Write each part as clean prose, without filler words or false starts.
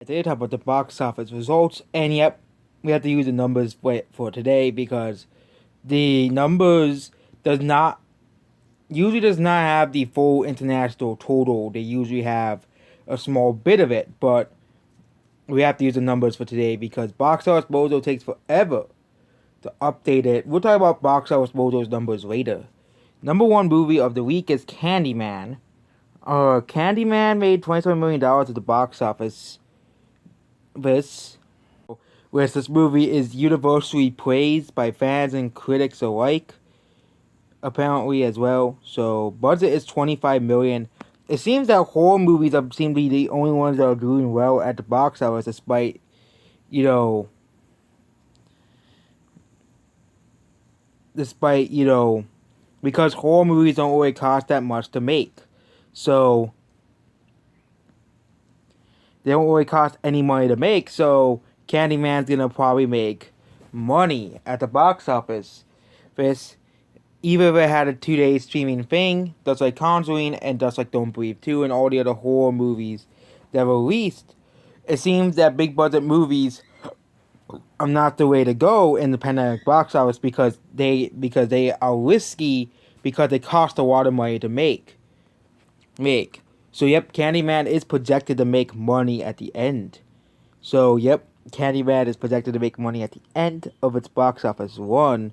Today talk about the box office results, and yep, we have to use the numbers for today because the numbers does not usually does not have the full international total. They usually have a small bit of it, but we have to use the numbers for today because box office mojo takes forever to update it. We'll talk about box office mojo's numbers later. Number one movie of the week is Candyman. Candyman made $27 million at the box office. This whereas this movie is universally praised by fans and critics alike, apparently as well. So budget is 25 million. It seems that horror movies seem to be the only ones that are doing well at the box office, despite you know, despite because horror movies don't really cost that much to make, so they don't really cost any money to make. So Candyman's gonna probably make money at the box office. This Either if it had a 2 day streaming thing, just like Conjuring and just like Don't Breathe 2 and all the other horror movies that were released, it seems that big budget movies are not the way to go in the pandemic box office because they are risky because they cost a lot of money to make. So yep, Candyman is projected to make money at the end. So yep, Candyman is projected to make money at the end of its box office run.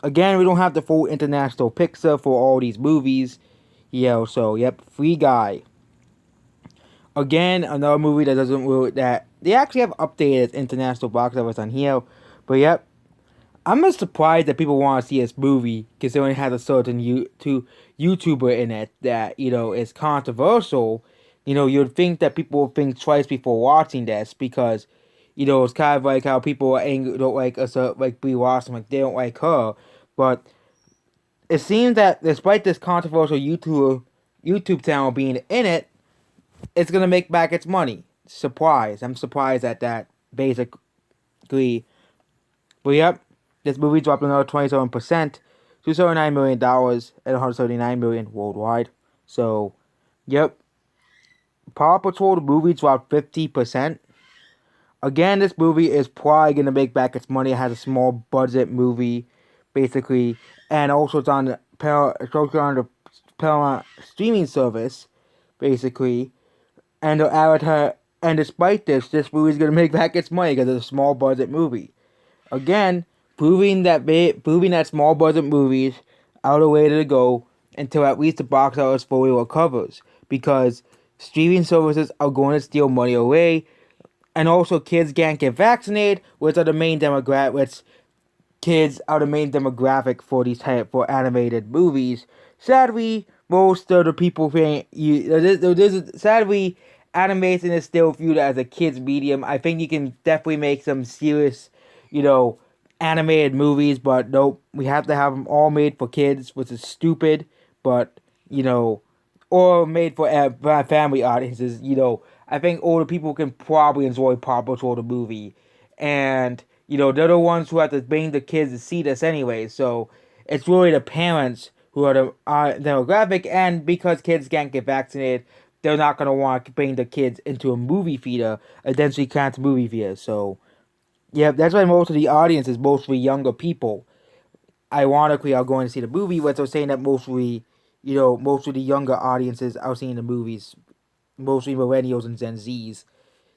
Again, we don't have the full international picture for all these movies. So yep, Free Guy. Again, another movie that doesn't really, that they actually have updated its international box office on here. But yep, I'm just surprised that people want to see this movie considering it has a certain YouTuber in it that, is controversial. You'd think that people would think twice before watching this because, it's kind of like how people are angry, don't like us, like Brie Larson, like they don't like her. But it seems that despite this controversial YouTube channel being in it, it's gonna make back its money. Surprise! I'm surprised at that. Basically, but yep, this movie dropped another 27% to $79 million and 179 million worldwide. So, yep, Paw Patrol the movie dropped 50%. Again, this movie is probably gonna make back its money. It has a small budget movie, basically, and also it's also on the Paramount streaming service, basically. And the avatar, and despite this movie is gonna make back its money because it's a small budget movie. Again, proving that small budget movies are the way to go until at least the box office fully recovers. Because streaming services are going to steal money away, and also kids can't get vaccinated, which are the main demographic. Which kids are the main demographic for these type for animated movies. Sadly, most of the people think sadly animation is still viewed as a kids medium. I think you can definitely make some serious, you know, animated movies, but nope, we have to have them all made for kids, which is stupid. But you know, or made for family audiences. I think older people can probably enjoy Paw Patrol the movie, and they're the ones who have to bring the kids to see this anyway. So it's really the parents who are the demographic, and because kids can't get vaccinated, they're not gonna want to bring the kids into a movie theater, eventually can't movie theater. So yeah, that's why most of the audience is mostly younger people. Ironically, are going to see the movie, but they're saying that most of the younger audiences are seeing the movies, mostly millennials and Gen Zs.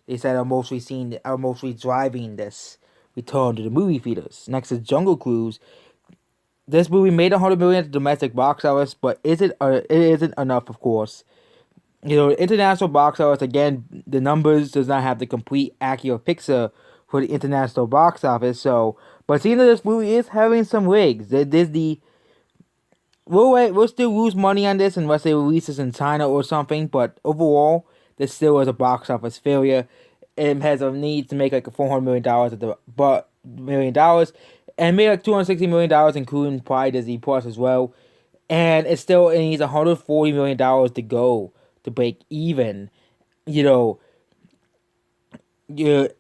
They said are mostly driving this return to the movie theaters. Next is Jungle Cruise. This movie made 100 million at the domestic box office, but it isn't enough, of course. International box office, again, the numbers does not have the complete accurate picture for the international box office. So, but seeing that this movie is having some legs, Disney we'll still lose money on this unless they release this in China or something. But overall, this still is a box office failure. It has a need to make like $400 million at the $1 million, and made like $260 million, including probably Disney Plus as well. And it needs $140 million to go to break even. You know,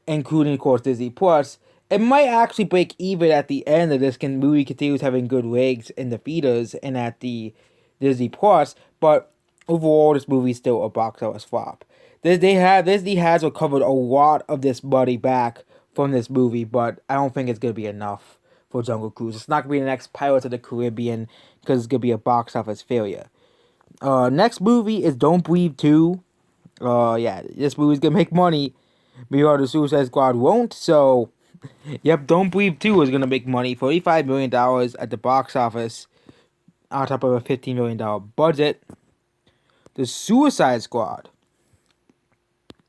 including of course Disney Plus. It might actually break even at the end of this movie continues having good legs in the theaters and at the Disney Plus, but overall this movie is still a box office flop. Disney has recovered a lot of this money back from this movie, but I don't think it's gonna be enough for Jungle Cruise. It's not gonna be the next Pirates of the Caribbean because it's gonna be a box office failure. Next movie is Don't Breathe 2. Yeah, this movie's gonna make money. Meanwhile, the Suicide Squad won't. So, yep, Don't Breathe 2 is gonna make money. $45 million at the box office, on top of a $15 million budget. The Suicide Squad.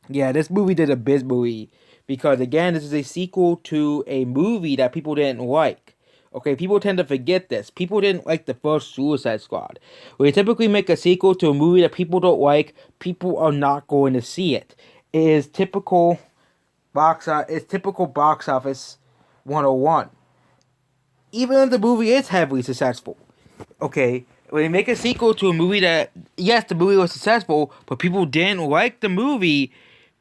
Yeah, this movie did a biz movie because again, this is a sequel to a movie that people didn't like. Okay, people tend to forget this. People didn't like the first Suicide Squad. When you typically make a sequel to a movie that people don't like, people are not going to see it. It is typical box office 101. Even if the movie is heavily successful. Okay, when you make a sequel to a movie that, yes, the movie was successful, but people didn't like the movie,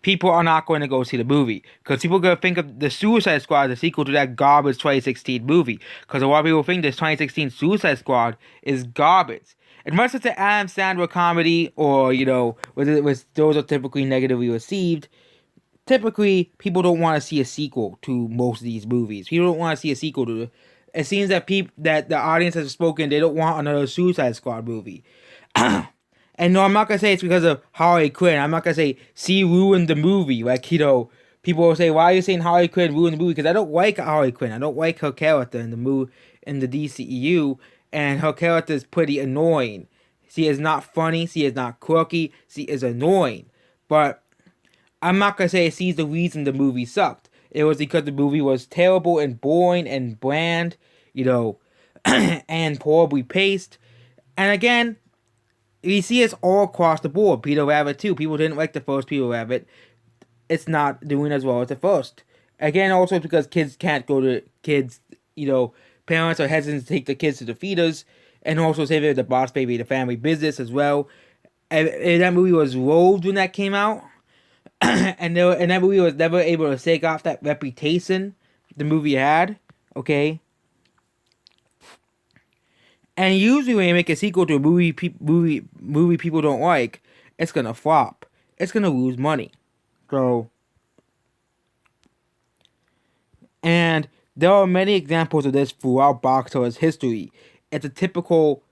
people are not going to go see the movie. Because people are going to think of the Suicide Squad as a sequel to that garbage 2016 movie. Because a lot of people think this 2016 Suicide Squad is garbage. Unless it's an Adam Sandler comedy, or, those are typically negatively received, typically people don't want to see a sequel to most of these movies. People don't want to see a sequel to. It seems that that the audience has spoken. They don't want another Suicide Squad movie. And no, I'm not gonna say it's because of Harley Quinn. I'm not gonna say she ruined the movie. Like, people will say, "Why are you saying Harley Quinn ruined the movie?" Because I don't like Harley Quinn. I don't like her character in the DCEU, and her character is pretty annoying. She is not funny. She is not quirky. She is annoying. But I'm not gonna say she's the reason the movie sucked. It was because the movie was terrible and boring and bland, and poorly paced. And again, you see it's all across the board. Peter Rabbit too. People didn't like the first Peter Rabbit. It's not doing as well as the first. Again, also because kids can't go to kids. Parents are hesitant to take the kids to the theaters, and also say they're the Boss Baby, the family business as well. And that movie was loathed when that came out. And that movie was never able to shake off that reputation the movie had. Okay. And usually when you make a sequel to a movie people don't like, it's gonna flop. It's gonna lose money. So, and there are many examples of this throughout box office history. It's a typical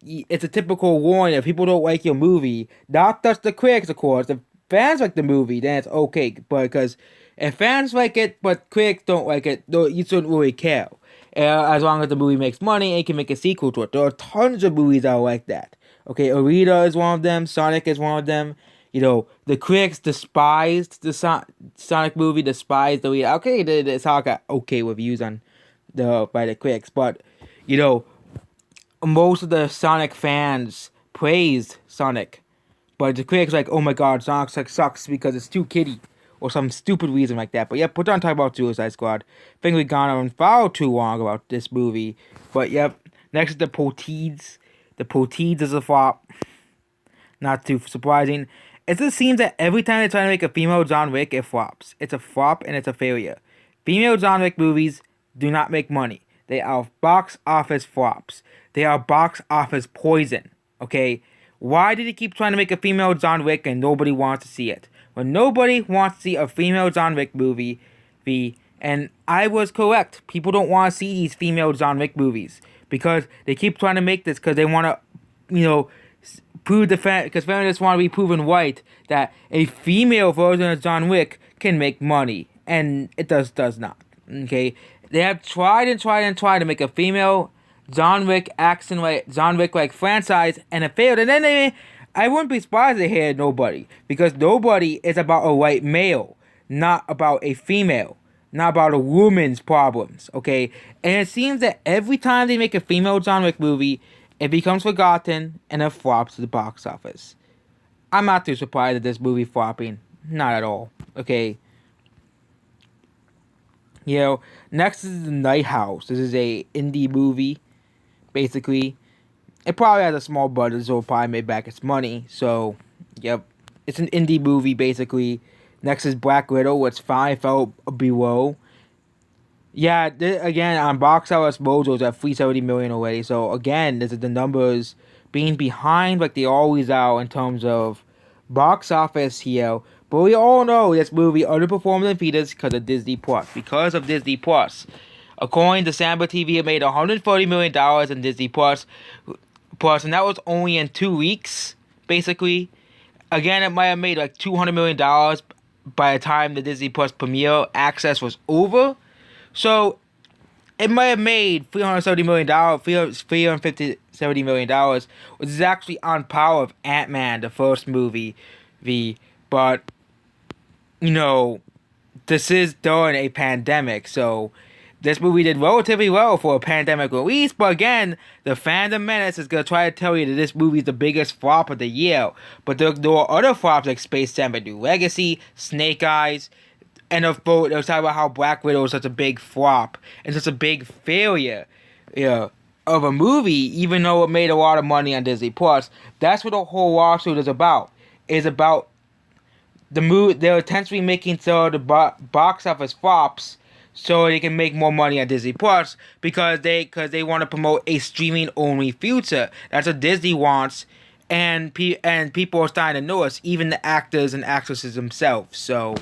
warning. If people don't like your movie, not just the critics, of course. If fans like the movie, then it's okay. But because if fans like it, but critics don't like it, you shouldn't really care. As long as the movie makes money, it can make a sequel to it. There are tons of movies that are like that. Okay, Arita is one of them. Sonic is one of them. The critics despised the Sonic movie, despised the Arita. Okay, the Sonic got okay reviews by the critics, but most of the Sonic fans praised Sonic, but the critics like, oh my god, Sonic sucks because it's too kiddie, or some stupid reason like that. But yep, we're done talking about Suicide Squad. I think we've gone on far too long about this movie. But yep, next is the Proteeds. The Proteeds is a flop. Not too surprising. It just seems that every time they try to make a female John Wick, it flops. It's a flop and it's a failure. Female John Wick movies do not make money. They are box office flops. They are box office poison. Okay? Why did he keep trying to make a female John Wick and nobody wants to see it? When nobody wants to see a female John Wick movie, and I was correct. People don't want to see these female John Wick movies because they keep trying to make this because they want to, prove because feminists want to be proven right that a female version of John Wick can make money, and it does not. Okay, they have tried to make a female John Wick John Wick like franchise, and it failed. And then I wouldn't be surprised they had Nobody, because Nobody is about a white male, not about a female, not about a woman's problems. Okay, and it seems that every time they make a female John Wick movie, it becomes forgotten and it flops to the box office. I'm not too surprised at this movie flopping, not at all. Okay. Next is the Nighthouse. This is a indie movie, basically. It probably has a small budget, so it'll probably make back its money. So, yep. It's an indie movie, basically. Next is Black Widow, which finally fell below. Yeah, again, on box office Mojo is at $370 million already. So, again, this is the numbers being behind like they always are in terms of box office here. But we all know this movie underperformed in theaters because of Disney Plus. Because of Disney Plus. According to Samba TV, it made $140 million in Disney Plus, and that was only in 2 weeks, basically. Again, it might have made like $200 million by the time the Disney Plus premiere access was over. So it might have made $370 million, $370 million, which is actually on par with Ant-Man, the first movie. But this is during a pandemic, so this movie did relatively well for a pandemic release, but again, the Phantom Menace is going to try to tell you that this movie is the biggest flop of the year. But there are other flops like Space Jam: A New Legacy, Snake Eyes, and they'll talk about how Black Widow is such a big flop and such a big failure of a movie, even though it made a lot of money on Disney Plus. That's what the whole lawsuit is about. It's about the movie. They're intentionally making so the box office flops so they can make more money on Disney Plus because they want to promote a streaming only future. That's what Disney wants, and people are starting to notice, even the actors and actresses themselves. So,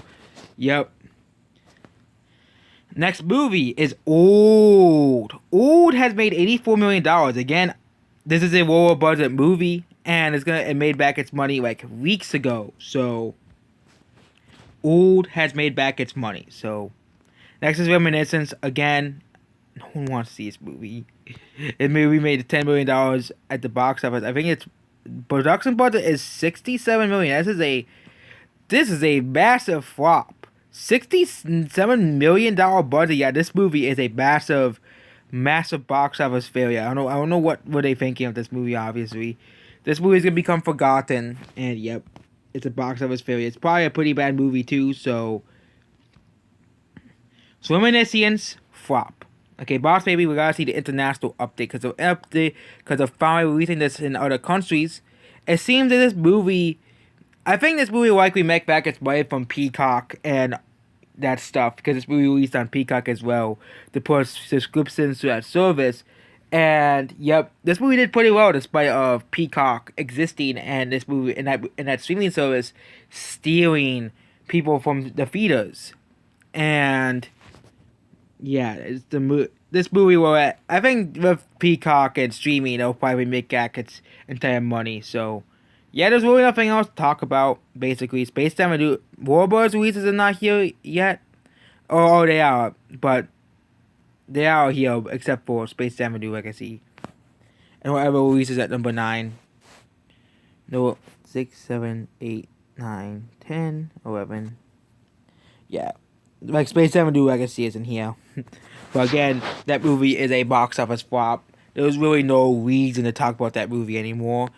yep. Next movie is Old. Old has made $84 million. Again, this is a lower budget movie, and it made back its money like weeks ago. So, Old has made back its money. So, next is Reminiscence. Again, no one wants to see this movie. It made $10 million at the box office. I think its production budget is $67 million. This is a massive flop. $67 million budget. Yeah, this movie is a massive box office failure. I don't know what were they thinking of this movie. Obviously, this movie is gonna become forgotten, and yep, it's a box office failure. It's probably a pretty bad movie too. So, Reminiscence flop. Okay, Boss Baby, we gotta see the international update because of finally releasing this in other countries. It seems that this movie. I think this movie will likely make back its money from Peacock and that stuff because this movie released on Peacock as well to put subscriptions to that service. And yep, this movie did pretty well despite of Peacock existing and this movie and that streaming service stealing people from the feeders. And yeah, this movie will I think with Peacock and streaming it'll probably make back its entire money. So. Yeah, there's really nothing else to talk about, basically. Space Jam and Warbur's releases are not here yet. Oh, they are. But they are here, except for Space Jam and New Legacy. And whatever releases at number 9. No, 6, 7, 8, 9, 10, 11. Yeah. Like, Space Jam and New Legacy isn't here. But again, that movie is a box office flop. There's really no reason to talk about that movie anymore.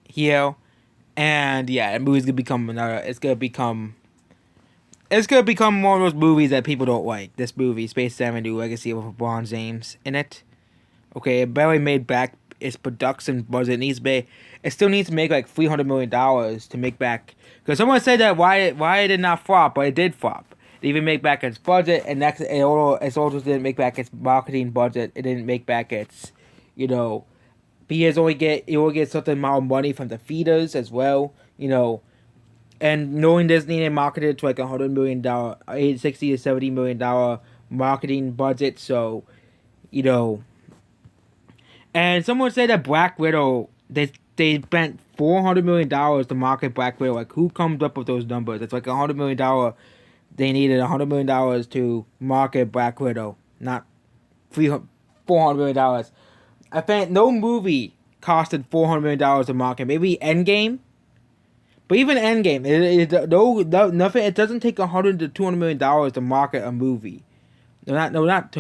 Here, and yeah, that movie's gonna become it's gonna become one of those movies that people don't like. This movie, Space Jam: A New Legacy, with LeBron James in it. Okay, it barely made back its production budget. It still needs to make like $300 million to make back. Because someone said that why it did not flop, but it did flop. It even make back its budget, and it also didn't make back its marketing budget. It didn't make back its, because it will get certain amount of money from the feeders as well, and knowing Disney, they marketed it to like $100 million, $60 to $70 million marketing budget. So, and someone said that Black Widow, they spent $400 million to market Black Widow. Like, who comes up with those numbers? It's like $100 million. They needed $100 million to market Black Widow, not $400 million. I think no movie costed $400 million to market. Maybe Endgame, but even Endgame, it doesn't take $100 to $200 million to market a movie. Not $200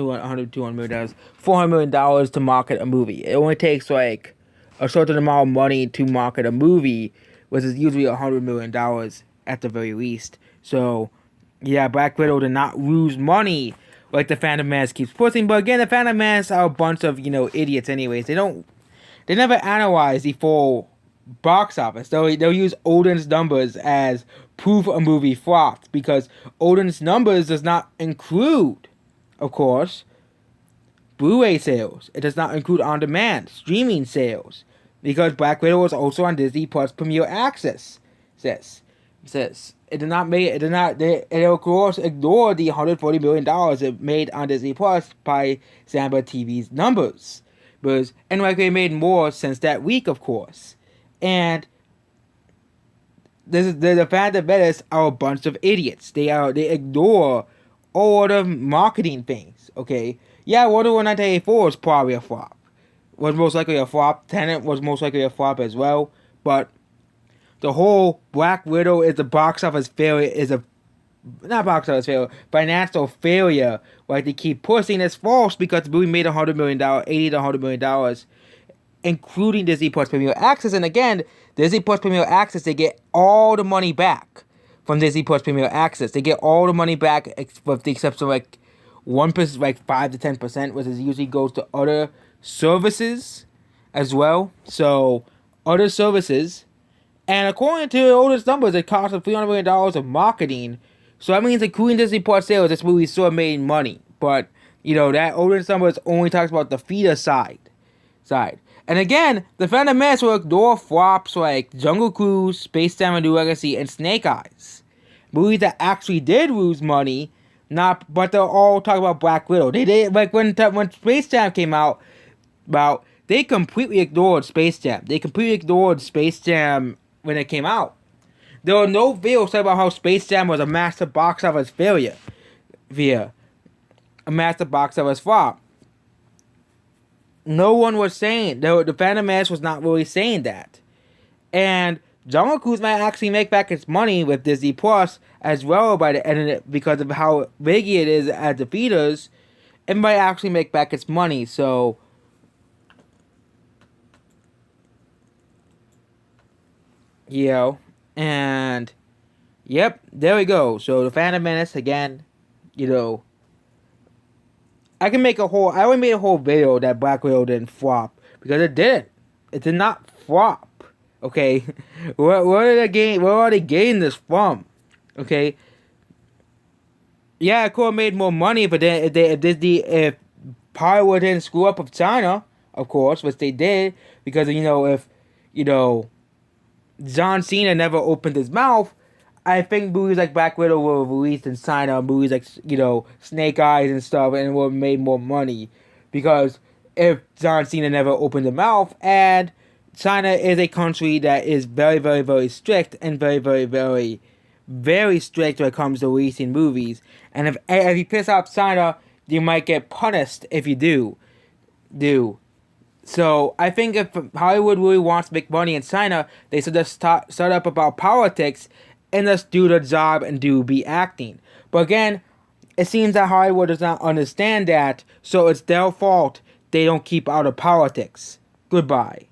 million, $400 million to market a movie. It only takes like a certain amount of money to market a movie, which is usually $100 million at the very least. So, yeah, Black Widow did not lose money like the Phantom Menace keeps pushing. But again, the Phantom Menace are a bunch of, idiots anyways. They never analyze the full box office. They'll use Odin's numbers as proof a movie flopped, because Odin's numbers does not include, of course, Blu-ray sales. It does not include on-demand streaming sales. because Black Widow was also on Disney Plus Premier Access. Says it did not make it did not they, it of course ignored the $140 million it made on Disney Plus by Samba TV's numbers, because and like they made more since that week, of course, and this is the Phantom Menace are a bunch of idiots. They ignore all the marketing things. Okay, yeah, Wonder Woman 1984 is probably a flop. Was most likely a flop. Tenet was most likely a flop as well. But the whole Black Widow is a box office failure is a not box office failure, financial failure. Like they keep pushing is false because the movie made $100 million, $80 to $100 million, including Disney Plus Premier Access. And again, Disney Plus Premier Access, they get all the money back from Disney Plus Premier Access. They get all the money back with the exception of like 1%, like 5 to 10%, which is usually goes to other services as well. So other services, and according to all these numbers, it cost them $300 million of marketing. So that means including Disney Plus sales, this movie still made money. But that audience numbers only talks about the feeder side. And again, the Phantom Menace will ignore flops like Jungle Cruise, Space Jam: A New Legacy, and Snake Eyes. Movies that actually did lose money, but they'll all talk about Black Widow. They did, like when Space Jam came out, they completely ignored Space Jam. They completely ignored Space Jam when it came out. There were no videos talking about how Space Jam was a massive box office failure, a massive box office flop. No one was saying, the Phantom Menace was not really saying that. And Jungle Cruise might actually make back its money with Disney Plus as well by the end of it, because of how big it is at the theaters. It might actually make back its money, so and yep, there we go. So the Phantom Menace again, I already made a whole video that Black Widow didn't flop, because it didn't. It did not flop. Okay, where are they getting this from? Okay, yeah, it could have made more money, but then if Hollywood didn't screw up with China, of course, which they did, because if John Cena never opened his mouth, I think movies like Black Widow were released in China, movies like, Snake Eyes and stuff, and would have made more money. Because if John Cena never opened his mouth, and China is a country that is very, very, very strict, and very, very, very, very strict when it comes to releasing movies. And if you piss off China, you might get punished if you do. So I think if Hollywood really wants to make money in China, they should just start up about politics and just do the job and be acting. But again, it seems that Hollywood does not understand that, so it's their fault they don't keep out of politics. Goodbye.